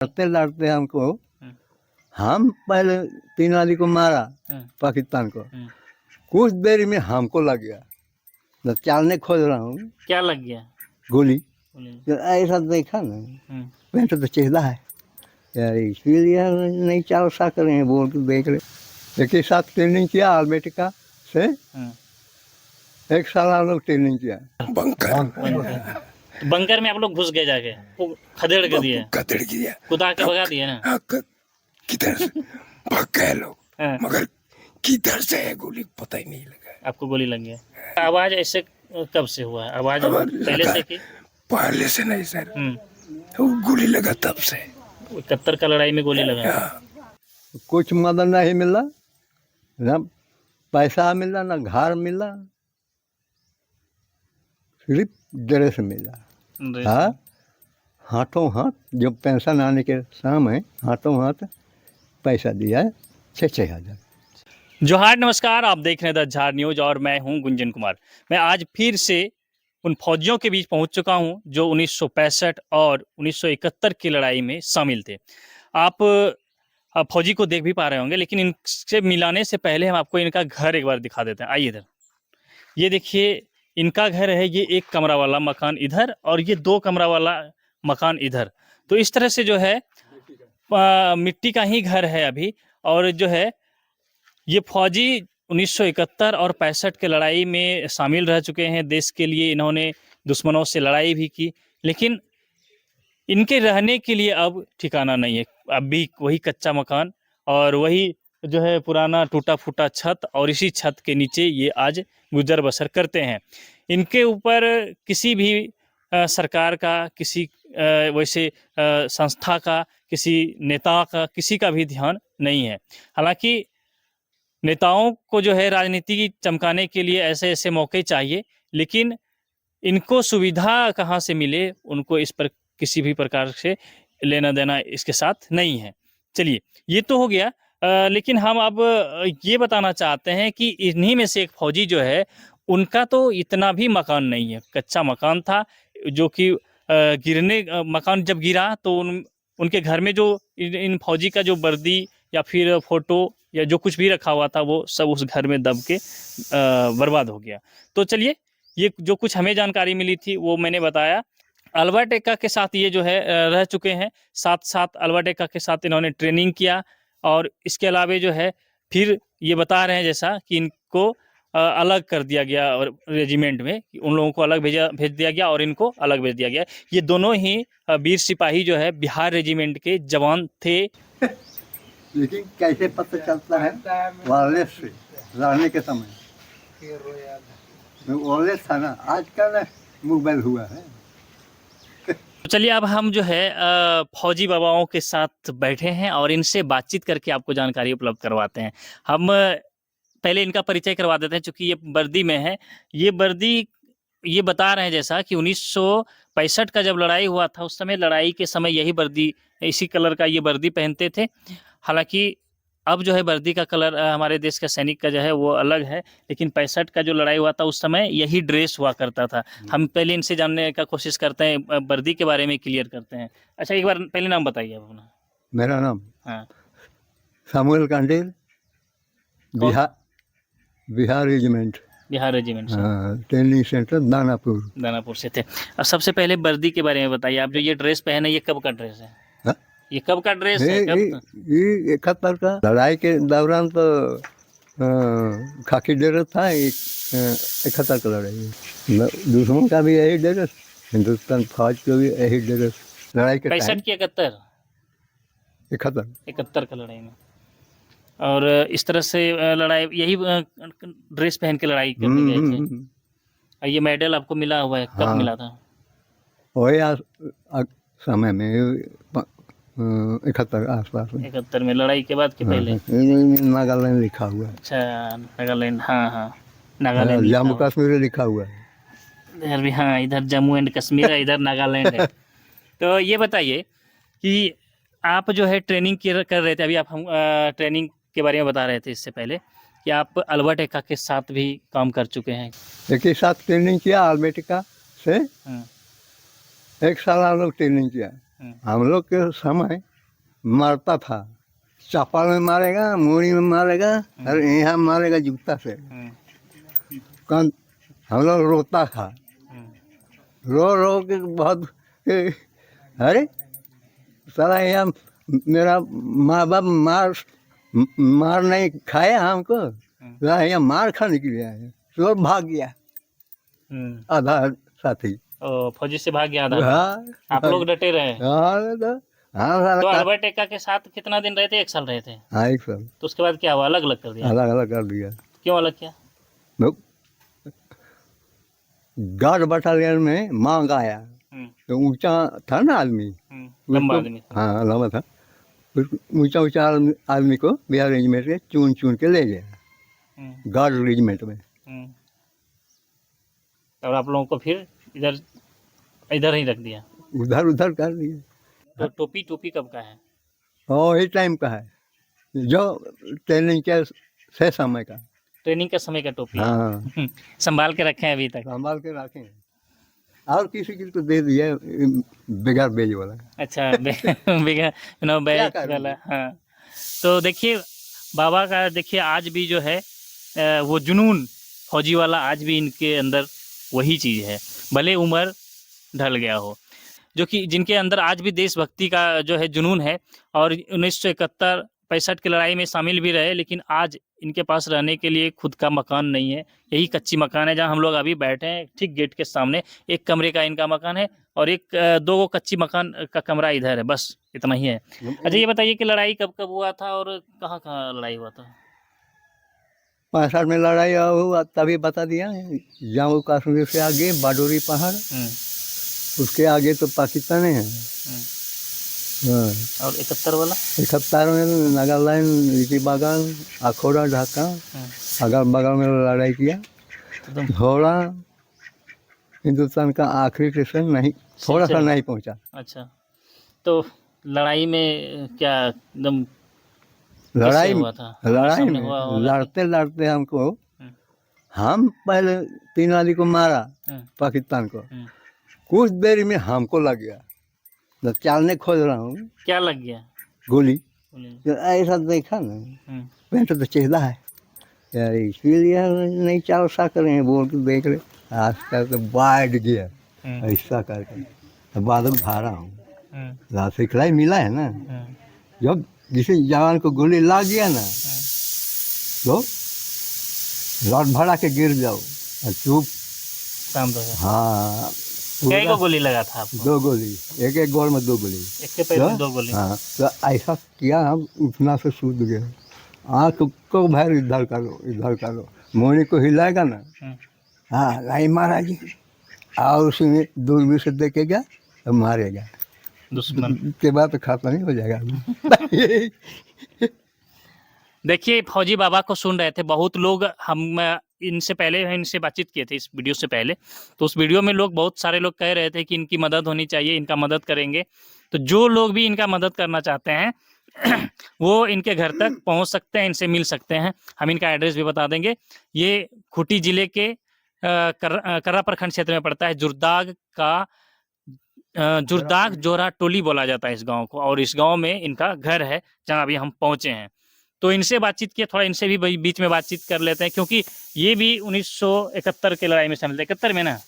लड़ते लड़ते हमको हम्म, हम पहले 3 आदमी को मारा हम्म, पाकिस्तान को, हम्म। कुछ देर में हमको लग गया। जब चालने खोज रहा हूँ क्या लग गया? गोली, बोलिए। तो ऐसा देखा ना, हम्म, पेंट तो चेहरा है यार, इसीलिए नहीं चाल सा करें बोल के देख रहे। एक ही साथ ट्रेनिंग किया आर्मेटिका से, हम्म। 1 साल हम लोग ट्रेनिंग किया। बंकर तो बंकर में आप लोग घुस गए जाके, वो खदेड़ के दिए, कतड़ गया। कुदा के भगा दिए ना। हाँ, किधर से भाग गए लोग, हाँ, मगर किधर से है गोली पता ही नहीं लगा। आपको गोली लग गया। आवाज ऐसे कब से हुआ है? आवाज आवाज पहले लगा। से की? पहले से नहीं सर, वो गोली लगा तब से। 71 का लड़ाई में गोली लगा। हाँ, कुछ मदद नहीं मिला, ना पैसा मिला ना घर मिला, सिर्फ ड्रेस मिला। हाँ, हाथों हाथ जब पेंशन आने के समय हाथों हाथ पैसा दिया 6-6 हज़ार। जोहार, नमस्कार। आप देख रहे हैं द झार न्यूज और मैं हूं गुंजन कुमार। मैं आज फिर से उन फौजियों के बीच पहुंच चुका हूं जो 1965 और 1971 की लड़ाई में शामिल थे। आप फौजी को देख भी पा रहे होंगे, लेकिन इनसे मिलाने से पहले हम आपको इनका घर एक बार दिखा देते हैं। आइए इधर, ये देखिए इनका घर है। ये 1 कमरा वाला मकान इधर और ये 2 कमरा वाला मकान इधर। तो इस तरह से जो है मिट्टी का ही घर है अभी। और जो है ये फौजी 1971 और 65 के लड़ाई में शामिल रह चुके हैं। देश के लिए इन्होंने दुश्मनों से लड़ाई भी की, लेकिन इनके रहने के लिए अब ठिकाना नहीं है। अब भी वही कच्चा मकान और वही जो है पुराना टूटा फूटा छत, और इसी छत के नीचे ये आज गुजर बसर करते हैं। इनके ऊपर किसी भी सरकार का, किसी वैसे संस्था का, किसी नेता का, किसी का भी ध्यान नहीं है। हालांकि नेताओं को जो है राजनीति चमकाने के लिए ऐसे ऐसे मौके चाहिए, लेकिन इनको सुविधा कहाँ से मिले, उनको इस पर किसी भी प्रकार से लेना देना इसके साथ नहीं है। चलिए, ये तो हो गया। लेकिन हम अब ये बताना चाहते हैं कि इन्हीं में से एक फौजी जो है, उनका तो इतना भी मकान नहीं है, कच्चा मकान था जो कि मकान जब गिरा तो उनके घर में जो इन फौजी का जो वर्दी या फिर फोटो या जो कुछ भी रखा हुआ था, वो सब उस घर में दब के बर्बाद हो गया। तो चलिए, ये जो कुछ हमें जानकारी मिली थी वो मैंने बताया। अल्बर्ट एक्का के साथ ये जो है रह चुके हैं, साथ साथ अल्बर्ट एक्का के साथ इन्होंने ट्रेनिंग किया। और इसके अलावे जो है फिर ये बता रहे हैं जैसा कि इनको अलग कर दिया गया और रेजिमेंट में उन लोगों को अलग भेज दिया गया और इनको अलग भेज दिया गया। ये दोनों ही वीर सिपाही जो है बिहार रेजिमेंट के जवान थे। लेकिन कैसे पता चलता है? वायरलेस से रहने के समय वायरलेस था ना, आजकल मोबाइल हुआ है। तो चलिए, अब हम जो है फौजी बाबाओं के साथ बैठे हैं और इनसे बातचीत करके आपको जानकारी उपलब्ध करवाते हैं। हम पहले इनका परिचय करवा देते हैं, चूँकि ये वर्दी में है। ये वर्दी, ये बता रहे हैं जैसा कि 1965 का जब लड़ाई हुआ था, उस समय लड़ाई के समय यही वर्दी, इसी कलर का ये वर्दी पहनते थे। हालांकि अब जो है वर्दी का कलर हमारे देश का सैनिक का जो है वो अलग है, लेकिन 65 का जो लड़ाई हुआ था उस समय यही ड्रेस हुआ करता था। हम पहले इनसे जानने का कोशिश करते हैं, वर्दी के बारे में क्लियर करते हैं। अच्छा, एक बार पहले नाम बताइए आप अपना। मेरा नाम हाँ, सामुएल कांडेल, बिहार बिहार रेजिमेंट, बिहार रेजिमेंट से, ट्रेनिंग सेंटर दानापुर। दानापुर से थे। अब सबसे पहले वर्दी के बारे में बताइए। आप जो ये ड्रेस पहने, ये कब का ड्रेस है? हाँ? ये कब का ड्रेस है? कब? ये 71 का लड़ाई के दौरान तो खाकी ड्रेस था। 71 का लड़ाई दुश्मन का भी यही ड्रेस, हिंदुस्तान फौज का भी यही ड्रेस। लड़ाई के 65 की 71 71 का लड़ाई में, और इस तरह से लड़ाई, यही ड्रेस पहन के लड़ाई करने गए थे। और ये मेडल आपको मिला हुआ है, कब हाँ। मिला था? वही समय में 71 आसपास में। 71 में, लड़ाई के बाद के पहले? नागालैंड लिखा हुआ है। अच्छा, नागालैंड। हाँ हाँ, नागालैंड लिखा जम्मू हुआ कश्मीर लिखा हुआ है। इधर भी, हाँ, इधर जम्मू एंड कश्मीर है, इधर नागालैंड है। तो ये बताइए कि आप जो है ट्रेनिंग कर रहे थे, अभी आप हम ट्रेनिंग के बारे में बता रहे थे इससे पहले कि आप अल्बर्ट एक्का के साथ भी काम कर चुके हैं। एक ही साथ ट्रेनिंग किया आर्मेटिका से, हम्म, 1 साल हम लोग ट्रेनिंग किया। हम लोग के समय मारता था, चप्पल में मारेगा, मूड़ी में मारेगा, और यहाँ मारेगा जूता से। कौन हम लोग रोता था, रो रो के बहुत अरे साला यहाँ मेरा माँ बाप मार नहीं खाया हमको, साला यहाँ मार खाने के लिए आए, तो भाग गया आधा साथी। फौजी से भाग गया था। हाँ आप लोग डटे रहे। हाँ तो साला अल्बर्ट एक्का के साथ कितना दिन रहे थे? 1 साल रहे थे। हाँ एक साल तो उसके बाद क्या हुआ? अलग अलग कर दिया? अलग अलग कर दिया। क्यों अलग किया? गार्ड बटालियन में मांग आया, तो ऊंचा था ना आदमी, लंबा उसको- आदमी। हाँ लंबा था, ऊंचा ऊंचा आदमी को बिहार रेजिमेंट के चुन चुन के ले गया गार्ड रेजिमेंट में। और आप लोगों को फिर इधर इधर ही रख दिया? उधर उधर कर दिया। तो टोपी टोपी कब का है? और इस टाइम का है, जो ट्रेनिंग के से समय का। ट्रेनिंग के समय का टोपी है। हाँ संभाल के रखे हैं अभी तक? संभाल के रखें, और किसी किसी को दे दिया बेगार बेज वाला। अच्छा बिगा बैच करेंगे? वाला। हाँ, तो देखिए बाबा का, देखिए आज भी जो है वो जुनून फौजी वाला आज भी इनके अंदर वही चीज़ है, भले उम्र ढल गया हो, जो कि जिनके अंदर आज भी देशभक्ति का जो है जुनून है। और 1971-65 की लड़ाई में शामिल भी रहे, लेकिन आज इनके पास रहने के लिए खुद का मकान नहीं है। यही कच्ची मकान है जहां हम लोग अभी बैठे हैं, ठीक गेट के सामने। 1 कमरे का इनका मकान है और 2 कच्ची मकान का कमरा इधर है, बस इतना ही है। अच्छा ये बताइए कि लड़ाई कब कब हुआ था और कहाँ कहाँ लड़ाई हुआ था? 65 में लड़ाई हुआ तभी बता दिया, जम्मू कश्मीर से आगे बाडोरी पहाड़, उसके आगे तो पाकिस्तान है। हाँ। और 71 वाला? 71 में नागालैंड, लीची बागान, अखोड़ा, ढाका, अगल बगल में लड़ाई किया। थोड़ा हिंदुस्तान का आखिरी स्टेशन नहीं, थोड़ा सा नहीं पहुंचा। अच्छा, तो लड़ाई में क्या एकदम लड़ाई हुआ था? लड़ाई सामने में हुआ वाला? लड़ते लड़ते हमको, हम पहले 3 आदमी को मारा, पाकिस्तान को, कुछ देर में हमको लग गया, तो चालने खोज रहा हूँ, क्या लग गया? गोली। बोलिए। तो ऐसा देखा ना, पेंट तो चेहरा है यार, इसीलिए नहीं चाल सा करें, बोल के देख ले, आज तक तो बैठ गया ऐसा करके, तो बादल भारा हूँ, रात सिखलाई मिला है ना। जब किसी जवान को गोली लग गया ना, तो रॉड भरा के गिर जाओ और चुप। शांत हो गया। हाँ कई को गोली लगा था आपको? 2 गोली, एक एक गोल में 2 गोली। एक के पैर में 2 गोली? हाँ, तो ऐसा किया, हम उठना से सूद गए, आँख को भर इधर करो, मोनी को हिलाएगा ना, हाँ लाई महाराज जी, और उसी में दूरबीन से देखेगा तो मारेगा, दुश्मन के बाद तो खाता नहीं हो जाएगा। देखिए फौजी बाबा को सुन रहे थे बहुत लोग, हम इनसे बातचीत किए थे इस वीडियो से पहले, तो उस वीडियो में लोग, बहुत सारे लोग कह रहे थे कि इनकी मदद होनी चाहिए, इनका मदद करेंगे। तो जो लोग भी इनका मदद करना चाहते हैं वो इनके घर तक पहुंच सकते हैं, इनसे मिल सकते हैं। हम इनका एड्रेस भी बता देंगे। ये खूंटी जिले के कर्रा प्रखंड क्षेत्र में पड़ता है। जुरदाग जोरा टोली बोला जाता है इस गांव को, और इस गांव में इनका घर है जहां अभी हम पहुंचे हैं। तो इनसे बातचीत किए, थोड़ा इनसे भी बीच में बातचीत कर लेते हैं, क्योंकि ये भी 1971 की लड़ाई में शामिल थे। 71 में ना,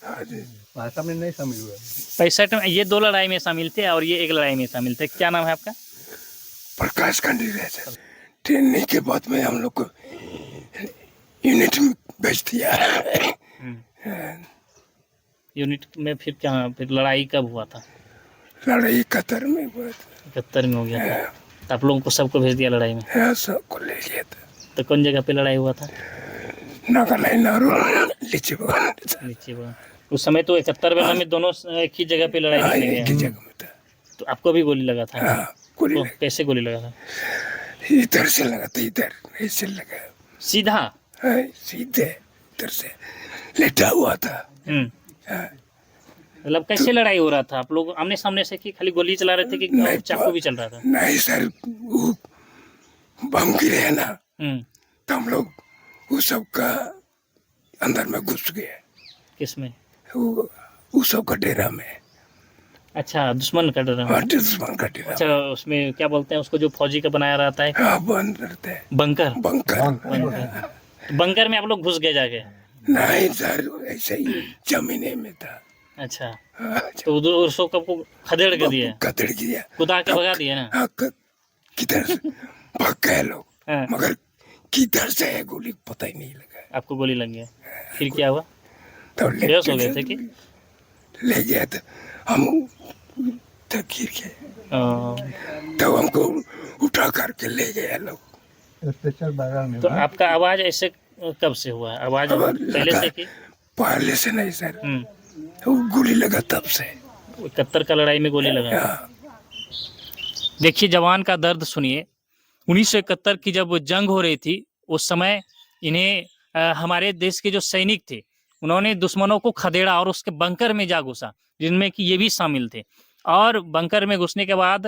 भाषा में नहीं शामिल हुआ। 65 में ये 2 लड़ाई में शामिल थे और ये 1 लड़ाई में शामिल थे। क्या नाम है आपका? प्रकाश खंडी रहे थे। ट्रेनिंग के बाद में हम लोग को यूनिट में भेज दिया। यूनिट में फिर क्या, फिर लड़ाई कब हुआ था? लड़ाई 71 में हुआ था। 71 में हो गया था। तो आप लोगों को सबको भेज दिया लड़ाई में? हाँ, सबको ले लिया था। तो कौन जगह पे लड़ाई हुआ था? नागालैंड और लीची बागान। लीची बागान। उस समय तो 71 में हमें दोनों एक ही जगह पे लड़ाई करने एक ही गए। जगह में था। तो आपको भी गोली लगा था? हाँ, गोली तो कैसे गोली लगा था? इधर से लगा था, इधर ऐसे लगा। सीधा? हाँ, सीधे इधर से लेटा हुआ था। मतलब कैसे लड़ाई हो रहा था? आप लोग आमने सामने से कि खाली गोली चला रहे थे कि चाकू भी चल रहा था? नहीं सर, वो बम गिरे ना, तो हम लोग उस सब का अंदर में घुस गए। किसमें? वो सब का डेरा में। अच्छा, दुश्मन का डर है। हाँ, दुश्मन का डेरा। अच्छा, उसमें क्या बोलते हैं उसको जो फौजी का बनाया रहता है, हाँ, बंद रहते हैं। बंकर। बंकर। बंकर, तो बंकर में आप लोग घुस गए जाके? नहीं सर, ऐसे ही जमीने में था। अच्छा, हाँ, तो उधर उसको कब खदेड़ के दिए, कतड़ गया। कुदा के भगा दिए ना? हाँ, किधर से भाग गए लोग, हाँ, मगर किधर से है गोली पता ही नहीं लगा। आपको गोली लग गया, फिर क्या हुआ? तो बेहोश हो गए थे कि? ले गया तो हम तो गिर गए, ओ, तो हमको उठा करके ले गए लोग। स्पेशल बगल में तो आपका आवाज ऐसे कब से हुआ है? आवाज आवाज पहले लगा। से की? पहले से नहीं सर, वो गोली लगा तब से। 71 का लड़ाई में गोली लगा। हाँ, देखिए जवान का दर्द सुनिए। 1971 की जब जंग हो रही थी उस समय इन्हें हमारे देश के जो सैनिक थे उन्होंने दुश्मनों को खदेड़ा और उसके बंकर में जा घुसा, जिनमें कि ये भी शामिल थे। और बंकर में घुसने के बाद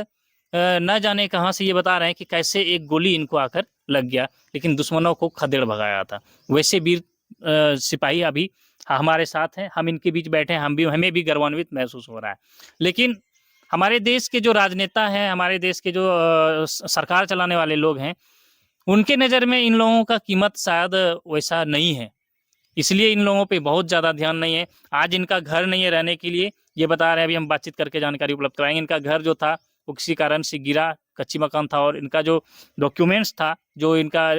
न जाने कहाँ से ये बता रहे हैं कि कैसे एक गोली इनको आकर लग गया, लेकिन दुश्मनों को खदेड़ भगाया था। वैसे वीर सिपाही अभी हमारे साथ हैं, हम इनके बीच बैठे हैं, हमें भी गर्वान्वित महसूस हो रहा है। लेकिन हमारे देश के जो राजनेता हैं, हमारे देश के जो सरकार चलाने वाले लोग हैं, उनके नज़र में इन लोगों का कीमत शायद वैसा नहीं है, इसलिए इन लोगों पे बहुत ज़्यादा ध्यान नहीं है। आज इनका घर नहीं है रहने के लिए, ये बता रहे हैं, अभी हम बातचीत करके जानकारी उपलब्ध कराएंगे। इनका घर जो था वो किसी कारण से गिरा, कच्ची मकान था, और इनका जो डॉक्यूमेंट्स था, जो इनका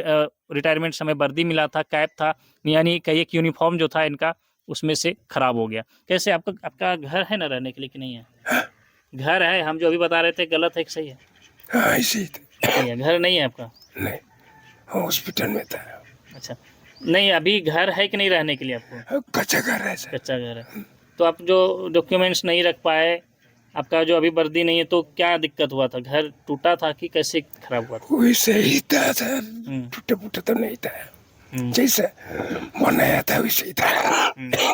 रिटायरमेंट समय वर्दी मिला था, कैप था, यानी कि एक यूनिफॉर्म जो था इनका, उसमें से खराब हो गया। कैसे आपका घर है ना रहने के लिए कि नहीं है? घर है, हम जो अभी बता रहे थे गलत है कि सही है? हाँ, ऐसे ही थे। सही है, घर नहीं है आपका? नहीं, हॉस्पिटल में था। अच्छा, नहीं अभी घर है कि नहीं रहने के लिए आपको? कच्चा घर है सर। कच्चा घर है। तो आप जो डॉक्यूमेंट्स नहीं रख पाए, आपका जो अभी वर्दी नहीं है, तो क्या दिक्कत हुआ था? घर टूटा था कि कैसे खराब हुआ था? वैसे ही था सर, टूटा फूटा तो नहीं था, जैसे बनाया था वैसे ही था।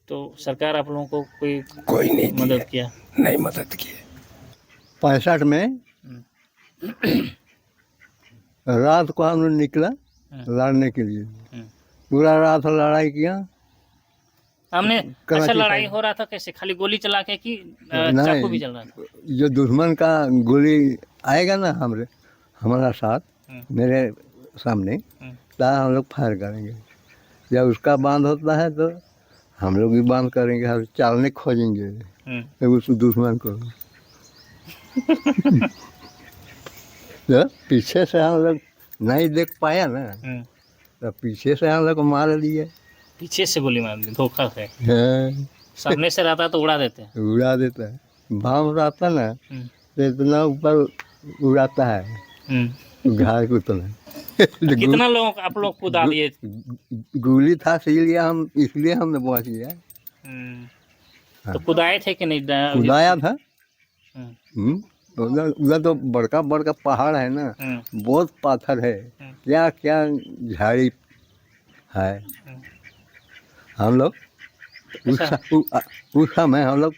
तो सरकार आप लोगों को कोई नहीं मदद किया? नहीं मदद की। 65 में रात को हम लोग निकला लड़ने के लिए, पूरा रात लड़ाई किया। हमने कराची अच्छा, लड़ाई साइड। हो रहा था कैसे? खाली गोली चला के कि नहीं, चाकू भी चल रहा था? जो दुश्मन का गोली आएगा ना हमारा साथ, मेरे सामने, तो हम लोग फायर करेंगे। जब उसका बांध होता है तो हम लोग भी बांध करेंगे, हम चालने खोजेंगे तो उस दुश्मन को। तो पीछे से हम लोग नहीं देख पाया ना, तो पीछे से हम लोग को मार दिए। पीछे से गोली मार दी, धोखा है। हाँ, सामने से रहता तो उड़ा देते हैं। उड़ा देता है, भाव रहता ना तो इतना ऊपर उड़ाता है, घाय को तो नहीं। कितना लोग आप लोग कूदा दिए? गोली था इसलिए हमने पहुंच गया। तो कुदाए थे कि नहीं? कुदाया था। उधर तो बड़का बड़का पहाड़ है ना, बहुत पाथर है, क्या क्या झाड़ी है। हम लोग उस समय हम लोग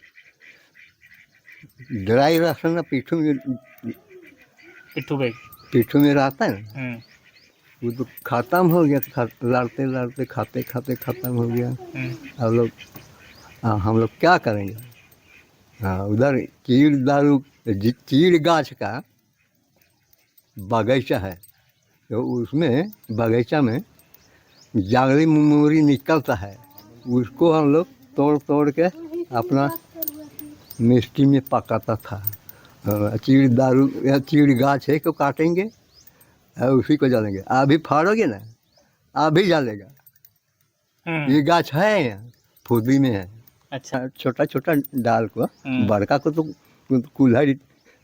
ड्राई राशन ना पिट्ठू में रहता है ना, वो तो खत्म हो गया, लड़ते लड़ते खाते खाते खत्म हो गया। हम लोग क्या करेंगे? हाँ, उधर चीड़ गाछ का बगीचा है, तो उसमें बगीचा में जागरी मूरी निकलता है, उसको हम लोग तोड़ तोड़ के अपना मिट्टी में पकाता था। चीड़ गाछ है को काटेंगे और उसी को जलेंगे। अभी फाड़ोगे ना, अभी जलेगा। ये गाछ है यहाँ फुदी में है। अच्छा, छोटा छोटा डाल को, बड़का को तो कुल्हाड़ी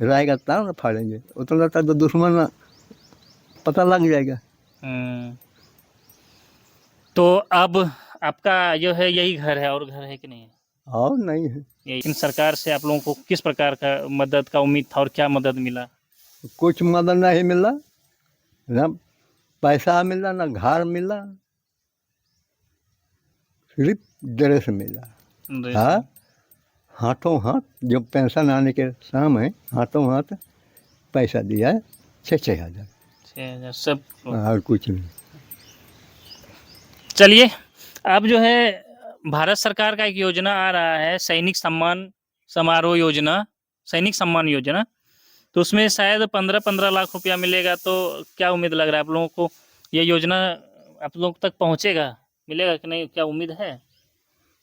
रहेगा तब ना फाड़ेंगे, उतना तक तो दुश्मन पता लग जाएगा। तो अब आपका जो है यही घर है, और घर है कि नहीं है? और नहीं है। इन सरकार से आप लोगों को किस प्रकार का मदद का उम्मीद था और क्या मदद मिला? कुछ मदद नहीं मिला, ना पैसा मिला, ना घर मिला, सिर्फ ड्रेस मिला। हाँ, हाथों हाथ जब पेंशन आने के समय हाथों हाथ पैसा दिया है, 6,000 सब, और कुछ नहीं। चलिए, अब जो है भारत सरकार का एक योजना आ रहा है, सैनिक सम्मान समारोह योजना, सैनिक सम्मान योजना। तो उसमें शायद 15-15 लाख रुपया मिलेगा। तो क्या उम्मीद लग रहा है आप लोगों को, ये योजना आप लोग तक पहुंचेगा, मिलेगा कि नहीं, क्या उम्मीद है?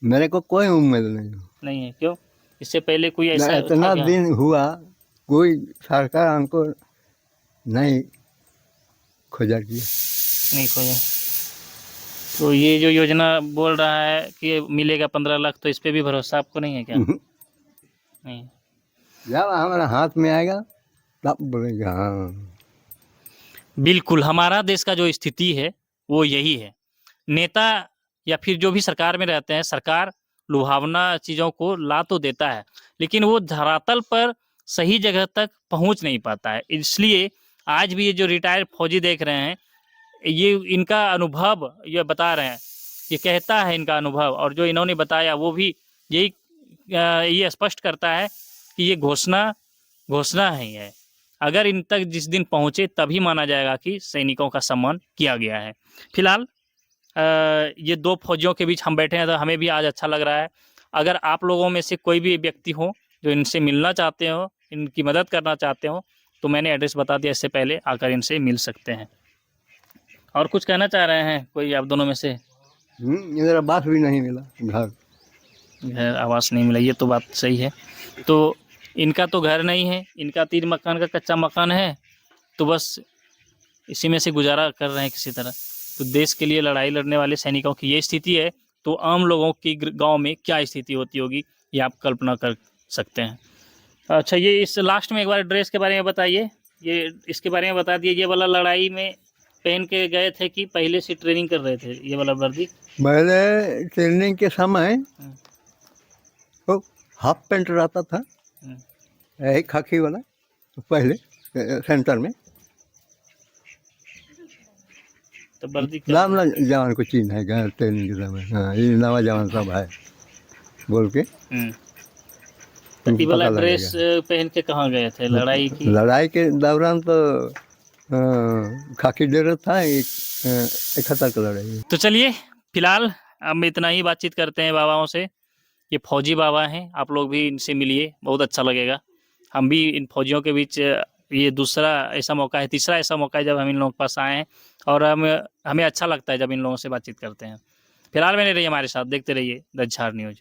मेरे को कोई उम्मीद नहीं। नहीं है, क्यों? इससे पहले कोई ऐसा था इतना क्या? दिन हुआ, कोई सरकार हमको नहीं खोजा किया। नहीं खोजा। तो ये जो योजना बोल रहा है कि मिलेगा 15 लाख, तो इस पे भी भरोसा आपको नहीं है क्या? नहीं। जब हमारा हाथ में आएगा तब बोलेगा हाँ। बिल्कुल, हमारा देश का जो स्थिति है वो यही है। नेता या फिर जो भी सरकार में रहते हैं, सरकार लुभावना चीज़ों को ला तो देता है, लेकिन वो धरातल पर सही जगह तक पहुंच नहीं पाता है। इसलिए आज भी ये जो रिटायर्ड फौजी देख रहे हैं, ये इनका अनुभव ये बता रहे हैं, ये कहता है इनका अनुभव, और जो इन्होंने बताया वो भी यही ये स्पष्ट करता है कि ये घोषणा है। अगर इन तक जिस दिन पहुँचे तभी माना जाएगा कि सैनिकों का सम्मान किया गया है। फिलहाल ये दो फौजियों के बीच हम बैठे हैं, तो हमें भी आज अच्छा लग रहा है। अगर आप लोगों में से कोई भी व्यक्ति हो जो इनसे मिलना चाहते हो, इनकी मदद करना चाहते हो, तो मैंने एड्रेस बता दिया, इससे पहले आकर इनसे मिल सकते हैं। और कुछ कहना चाह रहे हैं कोई आप दोनों में से? इधर बात भी नहीं मिला, घर आवास नहीं मिला, ये तो बात सही है। तो इनका तो घर नहीं है, इनका 3 मकान का कच्चा मकान है, तो बस इसी में से गुजारा कर रहे हैं किसी तरह। तो देश के लिए लड़ाई लड़ने वाले सैनिकों की ये स्थिति है, तो आम लोगों की गांव में क्या स्थिति होती होगी, ये आप कल्पना कर सकते हैं। अच्छा, ये इस लास्ट में एक बार ड्रेस के बारे में बताइए, ये इसके बारे में बता दिए। ये वाला लड़ाई में पहन के गए थे कि पहले से ट्रेनिंग कर रहे थे, ये वाला वर्दी? पहले ट्रेनिंग के समय तो हाफ पैंट रहता था, यही खाकी वाला, तो पहले सेंटर में तो वर्दी नाम ना जवान को चिन्ह है गया ट्रेनिंग के समय। हाँ, ये नवा जवान सब है बोल के तो ये वाला पता ड्रेस पहन के कहाँ गए थे लड़ाई की? लड़ाई के दौरान तो खाकी डेरा था, 71 का लड़ाई। तो चलिए, फिलहाल हम इतना ही बातचीत करते हैं बाबाओं से। ये फौजी बाबा हैं, आप लोग भी इनसे मिलिए, बहुत अच्छा लगेगा। हम भी इन फौजियों के बीच, ये दूसरा ऐसा मौका है, तीसरा ऐसा मौका है जब हम इन लोगों के पास आए हैं, और हमें अच्छा लगता है जब इन लोगों से बातचीत करते हैं। फिलहाल बने रहिए हमारे साथ, देखते रहिए द झार न्यूज़।